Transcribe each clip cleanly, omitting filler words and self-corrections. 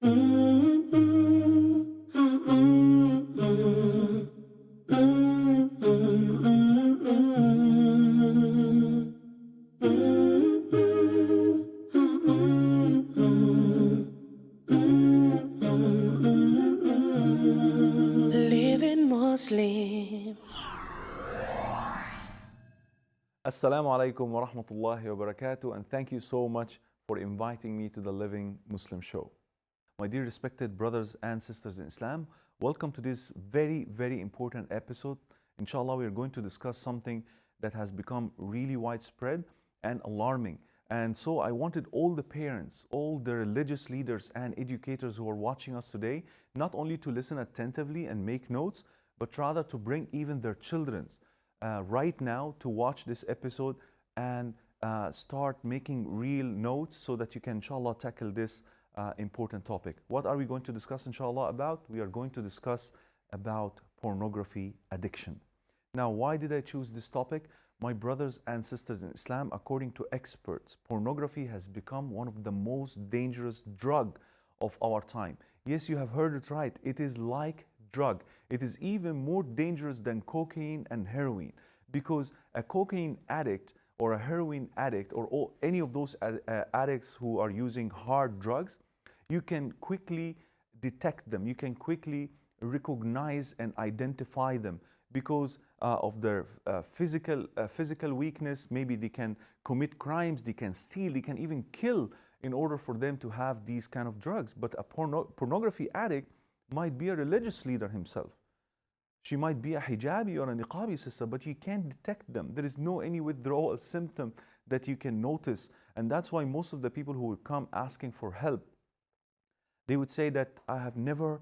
Living Muslim. Assalamu alaikum wa rahmatullahi wa barakatuh, and thank you so much for inviting me to the Living Muslim Show. My dear respected brothers and sisters in Islam, welcome to this very important episode. Inshallah, we are going to discuss something that has become really widespread and alarming. And so I wanted all the parents, all the religious leaders and educators who are watching us today, not only to listen attentively and make notes, but rather to bring even their children right now to watch this episode and start making real notes so that you can, inshallah, tackle this important topic. What are we going to discuss, inshallah, about? We are going to discuss about pornography addiction. Now, why did I choose this topic? My brothers and sisters in Islam, according to experts, pornography has become one of the most dangerous drugs of our time. Yes, you have heard it right. It is like drug. It is even more dangerous than cocaine and heroin, because a cocaine addict or a heroin addict or any of those addicts who are using hard drugs, you can quickly detect them. You can quickly recognize and identify them because of their physical weakness. Maybe they can commit crimes, they can steal, they can even kill in order for them to have these kind of drugs. But a pornography addict might be a religious leader himself. She might be a hijabi or a niqabi sister, but you can't detect them. There is no any withdrawal symptom that you can notice. And that's why most of the people who would come asking for help, they would say that I have never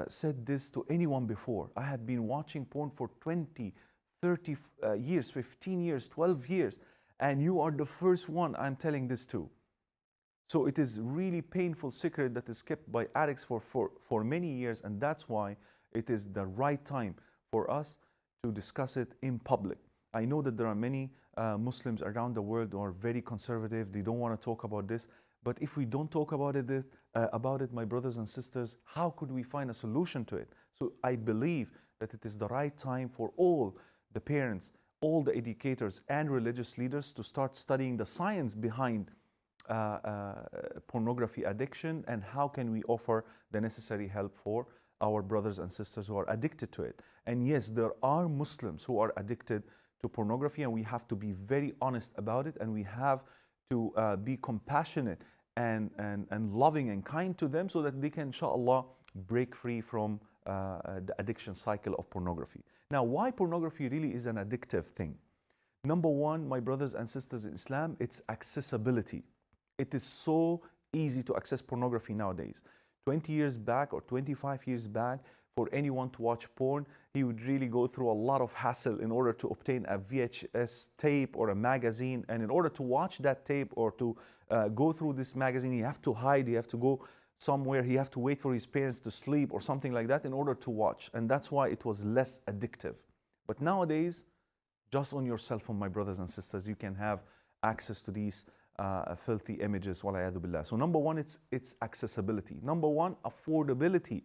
said this to anyone before. I have been watching porn for 20, 30 years, 15 years, 12 years, and you are the first one I'm telling this to. So it is really painful secret that is kept by addicts for many years, and that's why it is the right time for us to discuss it in public. I know that there are many Muslims around the world who are very conservative. They don't want to talk about this. But if we don't talk about it, my brothers and sisters, how could we find a solution to it? So I believe that it is the right time for all the parents, all the educators and religious leaders to start studying the science behind pornography addiction and how can we offer the necessary help for our brothers and sisters who are addicted to it. And yes, there are Muslims who are addicted to pornography, and we have to be very honest about it, and we have to be compassionate and loving and kind to them so that they can, inshallah, break free from the addiction cycle of pornography. Now, why pornography really is an addictive thing? Number one, my brothers and sisters in Islam, it's accessibility. It is so easy to access pornography nowadays. 20 years back or 25 years back, for anyone to watch porn, he would really go through a lot of hassle in order to obtain a VHS tape or a magazine. And in order to watch that tape or to go through this magazine, you have to hide, you have to go somewhere, you have to wait for his parents to sleep or something like that in order to watch. And that's why it was less addictive. But nowadays, just on your cell phone, my brothers and sisters, you can have access to these filthy images, walayadu billah. So number one, it's accessibility. Number one, affordability.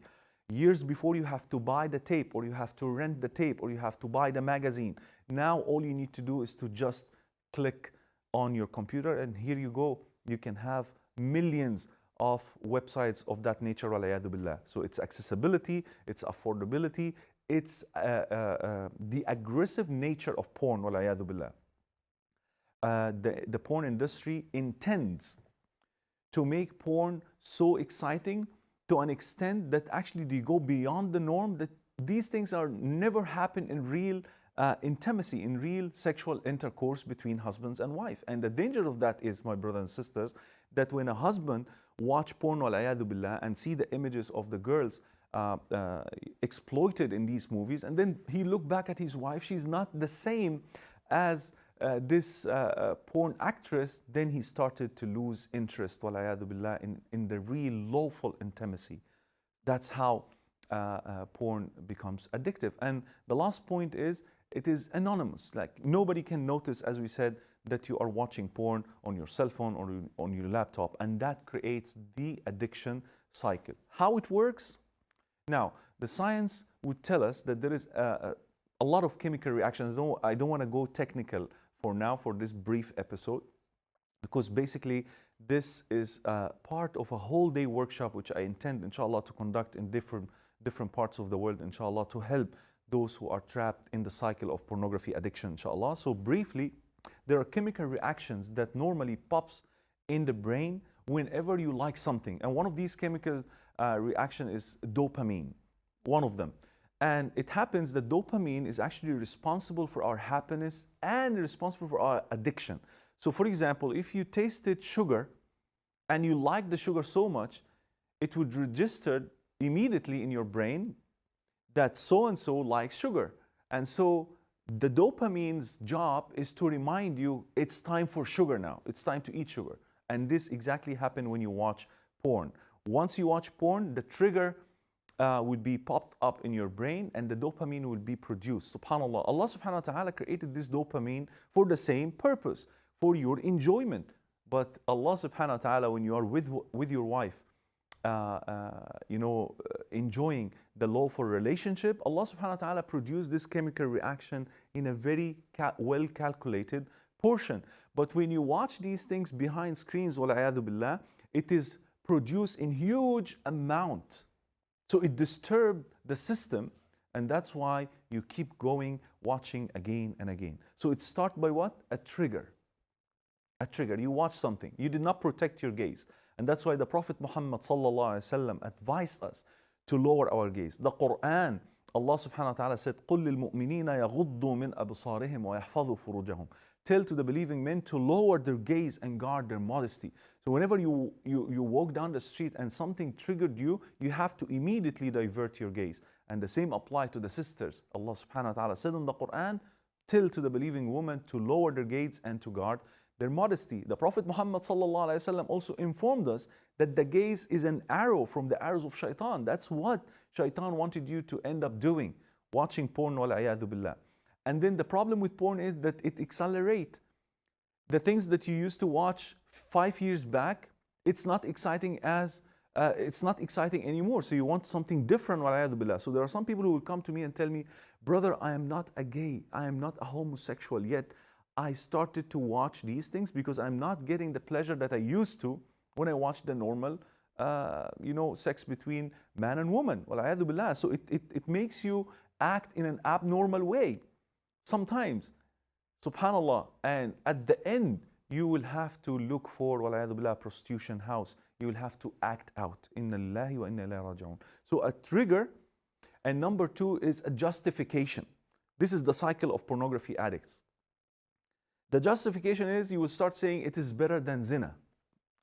Years before, you have to buy the tape, or you have to rent the tape, or you have to buy the magazine. Now all you need to do is to just click on your computer, and here you go. You can have millions of websites of that nature, walayadu billah. So it's accessibility, it's affordability, it's the aggressive nature of porn, walayadu billah. The porn industry intends to make porn so exciting to an extent that actually they go beyond the norm, that these things are never happen in real intimacy, in real sexual intercourse between husbands and wife. And the danger of that is, my brothers and sisters, that when a husband watch porn, walayadu billah, and see the images of the girls exploited in these movies, and then he look back at his wife, she's not the same as this porn actress, then he started to lose interest, walayadu billah, in the real lawful intimacy. That's how porn becomes addictive. And the last point is, it is anonymous. Like, nobody can notice, as we said, that you are watching porn on your cell phone or on your laptop, and that creates the addiction cycle. How it works? Now, the science would tell us that there is a lot of chemical reactions. No, I don't want to go technical for now for this brief episode, because basically this is part of a whole day workshop which I intend, inshallah, to conduct in different parts of the world, inshallah, to help those who are trapped in the cycle of pornography addiction, inshallah. So briefly, there are chemical reactions that normally pops in the brain whenever you like something. And one of these chemical reaction is dopamine, one of them. And it happens that dopamine is actually responsible for our happiness and responsible for our addiction. So for example, if you tasted sugar and you like the sugar so much, it would register immediately in your brain that so-and-so likes sugar. And so the dopamine's job is to remind you it's time for sugar now. It's time to eat sugar. And this exactly happens when you watch porn. Once you watch porn, the trigger would be popped up in your brain and the dopamine will be produced. SubhanAllah. Allah subhanahu wa ta'ala created this dopamine for the same purpose, for your enjoyment. But Allah subhanahu wa ta'ala, when you are with your wife, enjoying the lawful relationship, Allah subhanahu wa ta'ala produced this chemical reaction in a very well calculated portion. But when you watch these things behind screens, wal'ayadu billah, it is produced in huge amount. So it disturbed the system, and that's why you keep going, watching again and again. So it starts by what? A trigger. A trigger. You watch something. You did not protect your gaze. And that's why the Prophet Muhammad sallallahu alaihi wasallam advised us to lower our gaze. The Quran, Allah subhanahu wa ta'ala said, قُلْ لِلْمُؤْمِنِينَ يَغُضُّوا مِنْ أَبْصَارِهِمْ وَيَحْفَظُوا فُرُوجَهُم. Tell to the believing men to lower their gaze and guard their modesty. So whenever you walk down the street and something triggered you, you have to immediately divert your gaze. And the same applies to the sisters. Allah subhanahu wa ta'ala said in the Quran, tell to the believing women to lower their gaze and to guard their modesty. The Prophet Muhammad sallallahu alaihi wasallam also informed us that the gaze is an arrow from the arrows of shaitan. That's what shaitan wanted you to end up doing, watching porn, wal-a'yadhu billah. And then the problem with porn is that it accelerates. The things that you used to watch 5 years back, it's not exciting anymore. So you want something different, wal-a'yadhu billah. So there are some people who will come to me and tell me, brother, I am not a gay, I am not a homosexual yet. I started to watch these things because I'm not getting the pleasure that I used to when I watched the normal, sex between man and woman. Wal-a'yadhu billah. So it makes you act in an abnormal way sometimes. Subhanallah. And at the end, you will have to look for, wal-a'yadhu billah, prostitution house. You will have to act out. Inna lillahi wa inna ilayhi raji'un. So a trigger. And number two is a justification. This is the cycle of pornography addicts. The justification is you will start saying it is better than zina.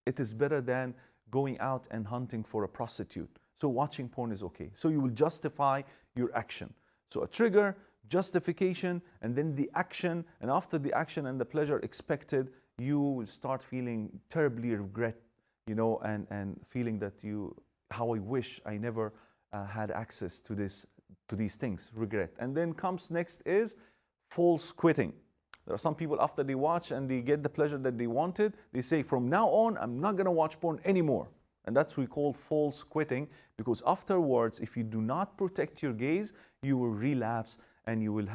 It is better than going out and hunting for a prostitute. So watching porn is okay. So you will justify your action. So a trigger, justification, and then the action. And after the action and the pleasure expected, you will start feeling terribly regret, and feeling that how I wish I never had access to these things, regret. And then comes next is false quitting. There are some people after they watch and they get the pleasure that they wanted, they say from now on, I'm not going to watch porn anymore. And that's what we call false quitting, because afterwards, if you do not protect your gaze, you will relapse and you will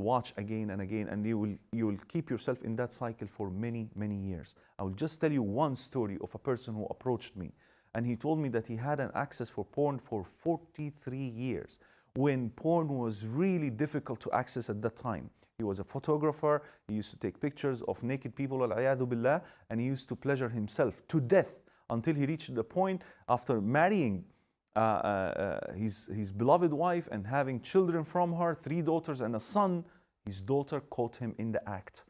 watch again and again, and you will keep yourself in that cycle for many, many years. I will just tell you one story of a person who approached me, and he told me that he had an access for porn for 43 years, when porn was really difficult to access at that time. He was a photographer. He used to take pictures of naked people, wal-a'yadhu billah, and he used to pleasure himself to death until he reached the point after marrying his beloved wife and having children from her, 3 daughters and a son. His daughter caught him in the act.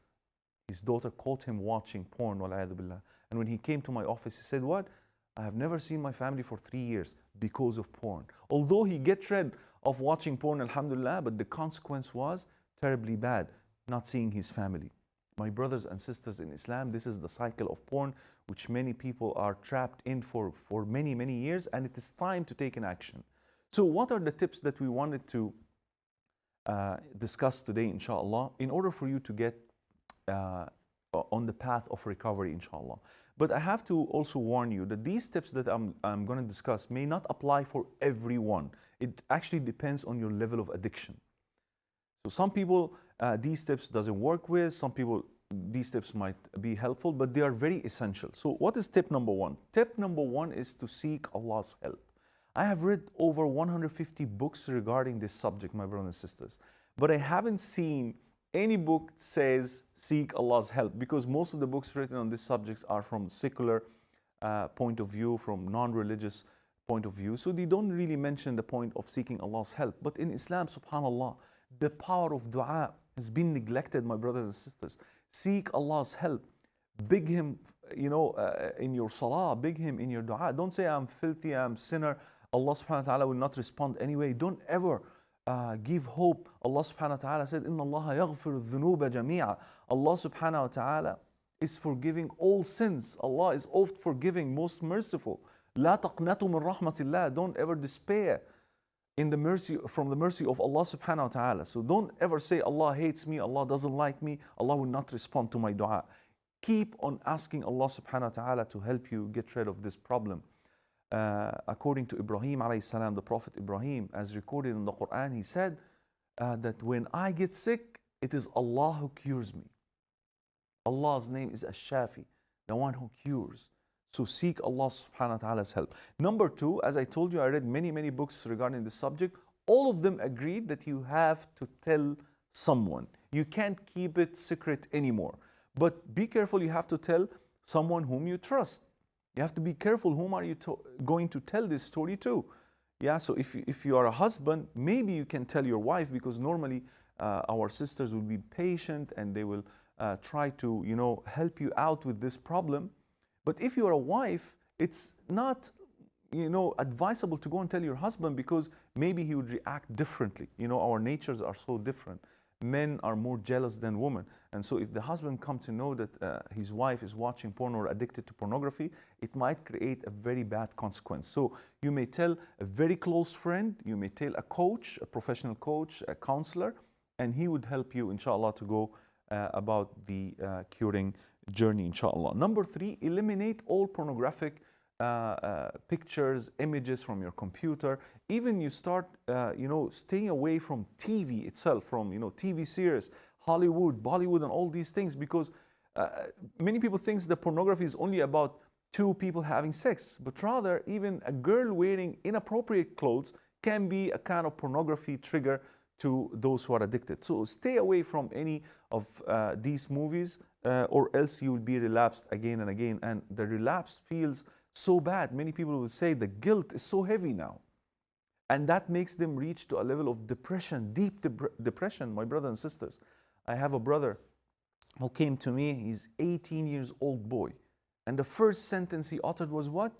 His daughter caught him watching porn, wal-a'yadhu billah. And when he came to my office, he said, what? I have never seen my family for 3 years because of porn. Although he gets rid of watching porn, alhamdulillah, but the consequence was terribly bad, not seeing his family. My brothers and sisters in Islam, this is the cycle of porn which many people are trapped in for many, many years, and it is time to take an action. So what are the tips that we wanted to discuss today, inshallah, in order for you to get on the path of recovery, inshallah. But I have to also warn you that these tips that I'm going to discuss may not apply for everyone. It actually depends on your level of addiction. So some people, these tips doesn't work with, some people, these tips might be helpful, but they are very essential. So what is tip number one? Tip number one is to seek Allah's help. I have read over 150 books regarding this subject, my brothers and sisters, but I haven't seen any book that says seek Allah's help, because most of the books written on this subject are from secular point of view, from non-religious point of view. So they don't really mention the point of seeking Allah's help. But in Islam, subhanAllah, the power of dua has been neglected, my brothers and sisters. Seek Allah's help. Beg Him, in your salah, beg Him in your dua. Don't say, I'm filthy, I'm sinner, Allah subhanahu wa ta'ala will not respond anyway. Don't ever give hope. Allah subhanahu wa ta'ala said, Inna Allah yaghfiru dhunuba jami'a. Allah subhanahu wa ta'ala is forgiving all sins. Allah is oft forgiving, most merciful. La taqnatu min rahmatillah. Don't ever despair from the mercy of Allah subhanahu wa ta'ala. So don't ever say, Allah hates me, Allah doesn't like me, Allah will not respond to my dua. Keep on asking Allah subhanahu wa ta'ala to help you get rid of this problem. According to Ibrahim alayhi salam, the Prophet Ibrahim, as recorded in the Quran, he said that when I get sick, it is Allah who cures me. Allah's name is Ash-Shafi, the one who cures. So seek Allah subhanahu wa ta'ala's help. Number two, as I told you, I read many books regarding this subject. All of them agreed that you have to tell someone. You can't keep it secret anymore. But be careful, you have to tell someone whom you trust. You have to be careful whom are you going to tell this story to. Yeah, so if you are a husband, maybe you can tell your wife, because normally our sisters will be patient and they will try to help you out with this problem. But if you are a wife, it's not advisable to go and tell your husband, because maybe he would react differently. Our natures are so different. Men are more jealous than women. And so if the husband comes to know that his wife is watching porn or addicted to pornography, it might create a very bad consequence. So you may tell a very close friend, you may tell a coach, a professional coach, a counselor, and he would help you, inshallah, to go about the curing journey, inshallah. Number three, eliminate all pornographic pictures, images from your computer. Even you start, staying away from TV itself, from, TV series, Hollywood, Bollywood, and all these things, because many people think that pornography is only about two people having sex, but rather even a girl wearing inappropriate clothes can be a kind of pornography trigger to those who are addicted. So stay away from any of these movies, or else you will be relapsed again and again, and the relapse feels so bad. Many people will say the guilt is so heavy now, and that makes them reach to a level of depression, deep depression, my brothers and sisters. I have a brother who came to me. He's 18 years old boy, and the first sentence he uttered was what?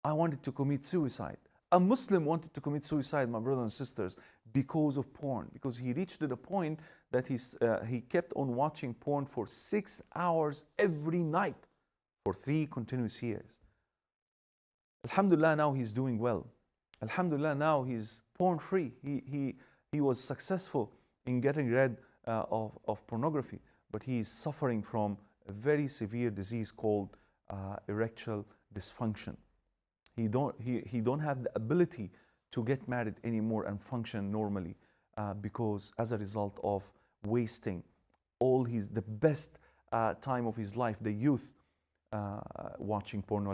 I wanted to commit suicide. A Muslim wanted to commit suicide, my brothers and sisters, because of porn, because he reached to the point that he kept on watching porn for 6 hours every night for 3 continuous years. Alhamdulillah, now he's doing well. Alhamdulillah, now he's porn free. He was successful in getting rid of pornography, but he is suffering from a very severe disease called erectile dysfunction. He don't have the ability to get married anymore and function normally, because as a result of wasting all the best time of his life, the youth, watching porn.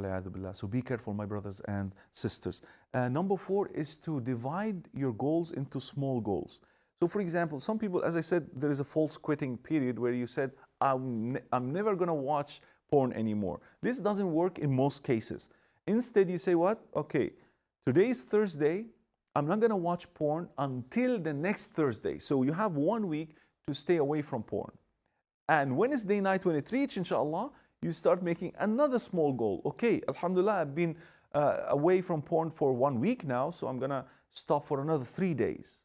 So be careful, my brothers and sisters. Number 4 is to divide your goals into small goals. So for example, some people, as I said, there is a false quitting period where you said, I'm never going to watch porn anymore. This doesn't work in most cases. Instead, you say what? Okay, today is Thursday. I'm not going to watch porn until the next Thursday. So you have 1 week to stay away from porn. And Wednesday night, when it reaches, inshallah, you start making another small goal. Okay, alhamdulillah, I've been away from porn for 1 week now, so I'm going to stop for another 3 days,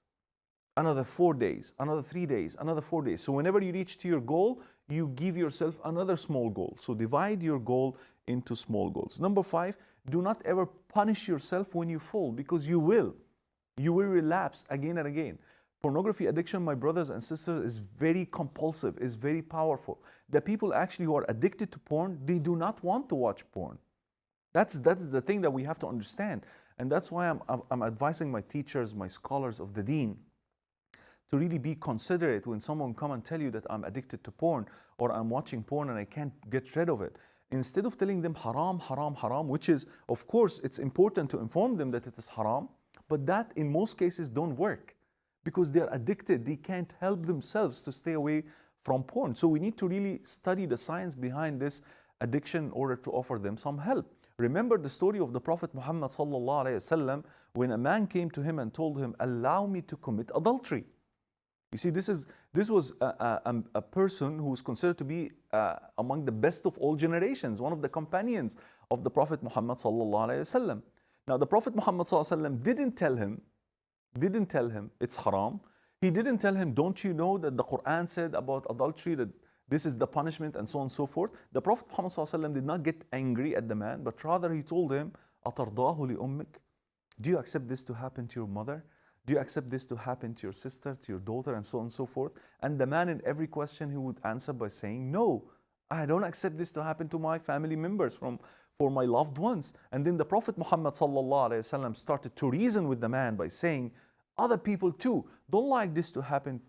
another 4 days, another 3 days, another 4 days. So whenever you reach to your goal, you give yourself another small goal. So divide your goal into small goals. Number 5, do not ever punish yourself when you fall, because you will relapse again and again. Pornography addiction, my brothers and sisters, is very compulsive, is very powerful. The people actually who are addicted to porn, they do not want to watch porn. That's the thing that we have to understand. And that's why I'm advising my teachers, my scholars of the deen, to really be considerate when someone come and tell you that I'm addicted to porn or I'm watching porn and I can't get rid of it. Instead of telling them haram, haram, haram, which is, of course, it's important to inform them that it is haram, but that in most cases don't work because they're addicted. They can't help themselves to stay away from porn. So we need to really study the science behind this addiction in order to offer them some help. Remember the story of the Prophet Muhammad sallallahu alaihi wasallam when a man came to him and told him, allow me to commit adultery. You see, this was a person who was considered to be among the best of all generations, one of the companions of the Prophet Muhammad sallallahu alaihi wasallam. Now, the Prophet Muhammad sallallahu alaihi wasallam didn't tell him it's haram. He didn't tell him, don't you know that the Quran said about adultery that this is the punishment and so on and so forth. The Prophet Muhammad sallallahu alaihi wasallam did not get angry at the man, but rather he told him, أَتَرْضَاهُ لِأُمِّكَ? Do you accept this to happen to your mother? Do you accept this to happen to your sister, to your daughter, and so on and so forth? And the man in every question he would answer by saying, no, I don't accept this to happen to my family members, for my loved ones. And then the Prophet Muhammad sallallahu alaihi wasallam started to reason with the man by saying, other people too don't like this to happen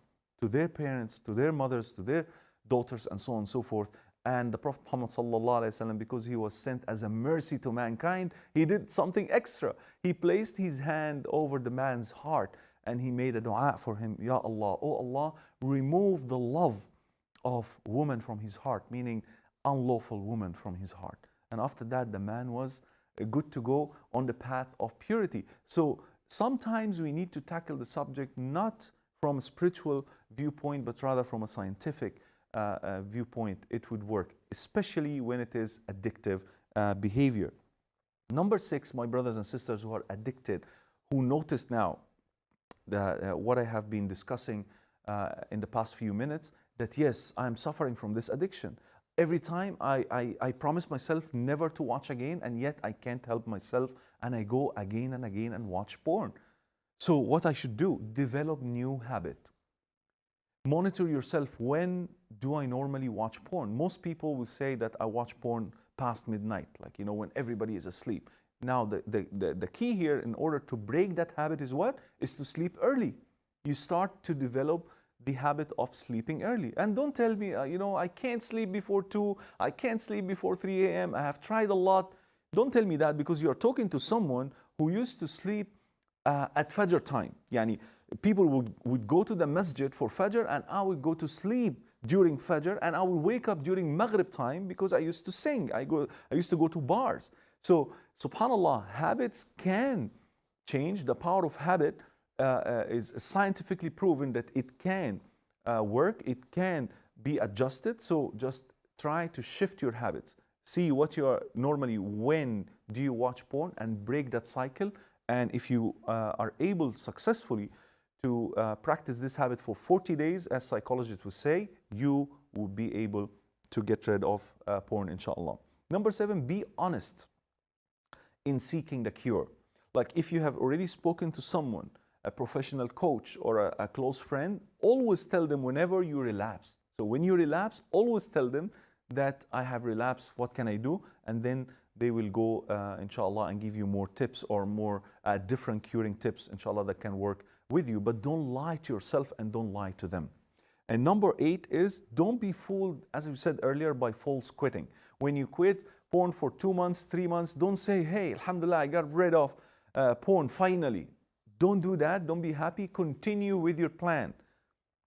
to their parents, to their mothers, to their daughters, and so on and so forth. And the Prophet Muhammad sallallahu alaihi wasallam, because he was sent as a mercy to mankind, he did something extra. He placed his hand over the man's heart and he made a dua for him. Ya Allah, oh Allah, remove the love of woman from his heart, meaning unlawful woman from his heart. And after that, the man was good to go on the path of purity. So sometimes we need to tackle the subject not from a spiritual viewpoint, but rather from a scientific viewpoint. It would work, especially when it is addictive behavior. Number 6, my brothers and sisters who are addicted, who notice now that what I have been discussing in the past few minutes, that yes, I'm suffering from this addiction. Every time I promise myself never to watch again, and yet I can't help myself and I go again and again and watch porn. So what I should do? Develop new habit. Monitor yourself. When do I normally watch porn? Most people will say that I watch porn past midnight, like, you know, when everybody is asleep. Now, the key here in order to break that habit is what? Is to sleep early. You start to develop the habit of sleeping early. And don't tell me, you know, I can't sleep before 2, I can't sleep before 3 a.m., I have tried a lot. Don't tell me that, because you're talking to someone who used to sleep at Fajr time. Yani, people would go to the masjid for Fajr, and I would go to sleep during Fajr, and I would wake up during Maghrib time because I used to sing. I used to go to bars. So, subhanAllah, habits can change. The power of habit is scientifically proven that it can work, it can be adjusted. So just try to shift your habits. See what you are normally, when do you watch porn, and break that cycle. And if you are able successfully to practice this habit for 40 days, as psychologists would say, you will be able to get rid of porn, inshallah. Number 7, be honest in seeking the cure. Like, if you have already spoken to someone, a professional coach or a close friend, always tell them whenever you relapse. So when you relapse, always tell them that I have relapsed, what can I do? And then they will go, inshallah, and give you more tips or more different curing tips, inshallah, that can work with you. But don't lie to yourself and don't lie to them. And number 8 is, don't be fooled, as we said earlier, by false quitting. When you quit porn for 2 months, 3 months, don't say, hey, alhamdulillah, I got rid of porn finally. Don't do that. Don't be happy. Continue with your plan.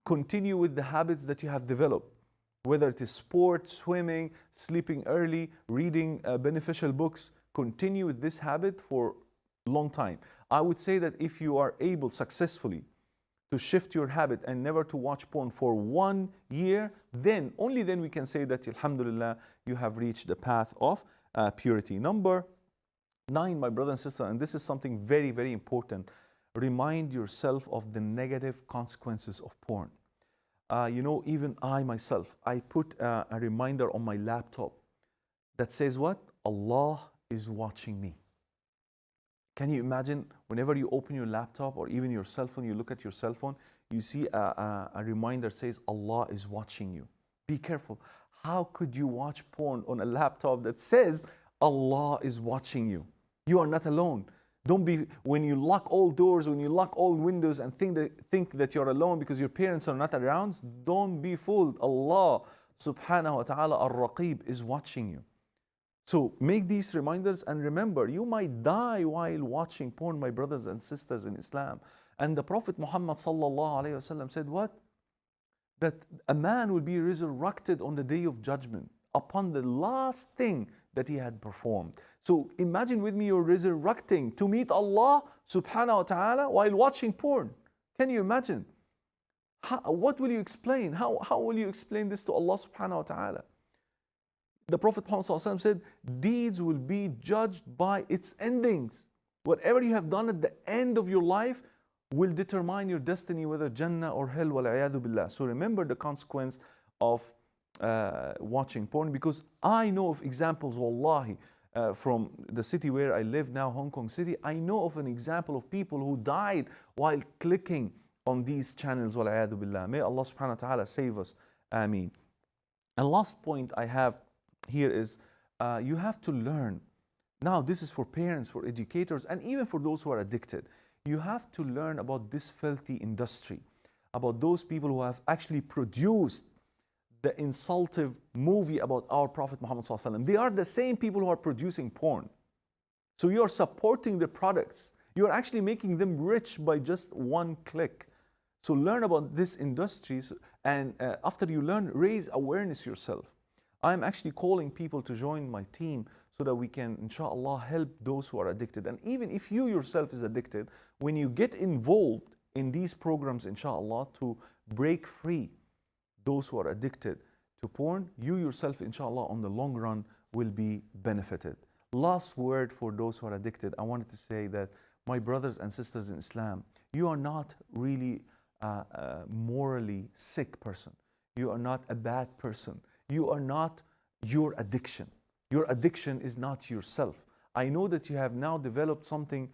Continue with the habits that you have developed, whether it is sport, swimming, sleeping early, reading beneficial books. Continue with this habit for a long time. I would say that if you are able successfully to shift your habit and never to watch porn for 1 year, then, only then we can say that, alhamdulillah, you have reached the path of purity. Number 9, my brother and sister, and this is something very, very important. Remind yourself of the negative consequences of porn. You know, even I myself, I put a reminder on my laptop that says what? Allah is watching me. Can you imagine whenever you open your laptop or even your cell phone, you look at your cell phone, you see a reminder says Allah is watching you. Be careful. How could you watch porn on a laptop that says Allah is watching you? You are not alone. Don't be, when you lock all doors, when you lock all windows and think that you're alone because your parents are not around, don't be fooled. Allah subhanahu wa ta'ala ar-Raqib is watching you. So make these reminders and remember, you might die while watching porn, my brothers and sisters in Islam. And the Prophet Muhammad sallallahu alayhi wasallam said what? That a man will be resurrected on the day of judgment upon the last thing that he had performed. So imagine with me, you're resurrecting to meet Allah subhanahu wa ta'ala while watching porn. Can you imagine? What will you explain? How will you explain this to Allah subhanahu wa ta'ala? The Prophet Muhammad said, deeds will be judged by its endings. Whatever you have done at the end of your life will determine your destiny, whether Jannah or hell, wal-'iyadhu billah. So remember the consequence of watching porn, because I know of examples, wallahi, from the city where I live now, Hong Kong City, I know of an example of people who died while clicking on these channels, wal-'iyadhu billah. May Allah subhanahu wa ta'ala save us. Ameen. And last point I have here is you have to learn. Now this is for parents, for educators, and even for those who are addicted. You have to learn about this filthy industry, about those people who have actually produced the insultive movie about our Prophet Muhammad sallallahu alaihi wasallam. They are the same people who are producing porn. So you are supporting the products. You are actually making them rich by just one click. So learn about this industry, and after you learn, raise awareness yourself. I'm actually calling people to join my team so that we can, inshallah, help those who are addicted. And even if you yourself is addicted, when you get involved in these programs, inshallah, to break free those who are addicted to porn, you yourself, inshallah, on the long run will be benefited. Last word for those who are addicted, I wanted to say that, my brothers and sisters in Islam, you are not really a morally sick person. You are not a bad person. You are not your addiction. Your addiction is not yourself. I know that you have now developed something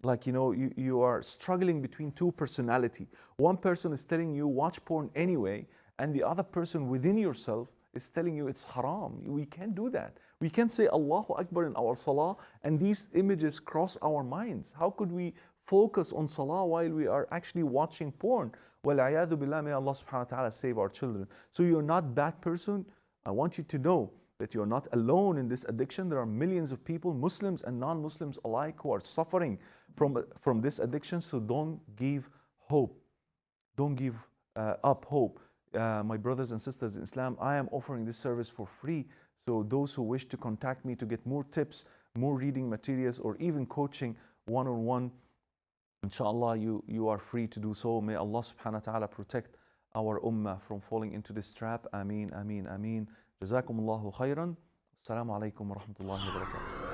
like, you are struggling between two personality. One person is telling you watch porn anyway, and the other person within yourself is telling you it's haram. We can't do that. We can't say Allahu Akbar in our salah and these images cross our minds. How could we focus on salah while we are actually watching porn? Wal-'iyadhu billah, may Allah subhanahu wa ta'ala save our children. So you're not bad person. I want you to know that you're not alone in this addiction. There are millions of people, Muslims and non-Muslims alike, who are suffering from this addiction. So don't give hope. Don't give up hope. My brothers and sisters in Islam, I am offering this service for free. So those who wish to contact me to get more tips, more reading materials, or even coaching one-on-one, inshallah, you are free to do so. May Allah subhanahu wa ta'ala protect our ummah from falling into this trap. Ameen, ameen, ameen. Jazakumullahu khairan. Assalamu alaikum wa rahmatullahi wa barakatuh.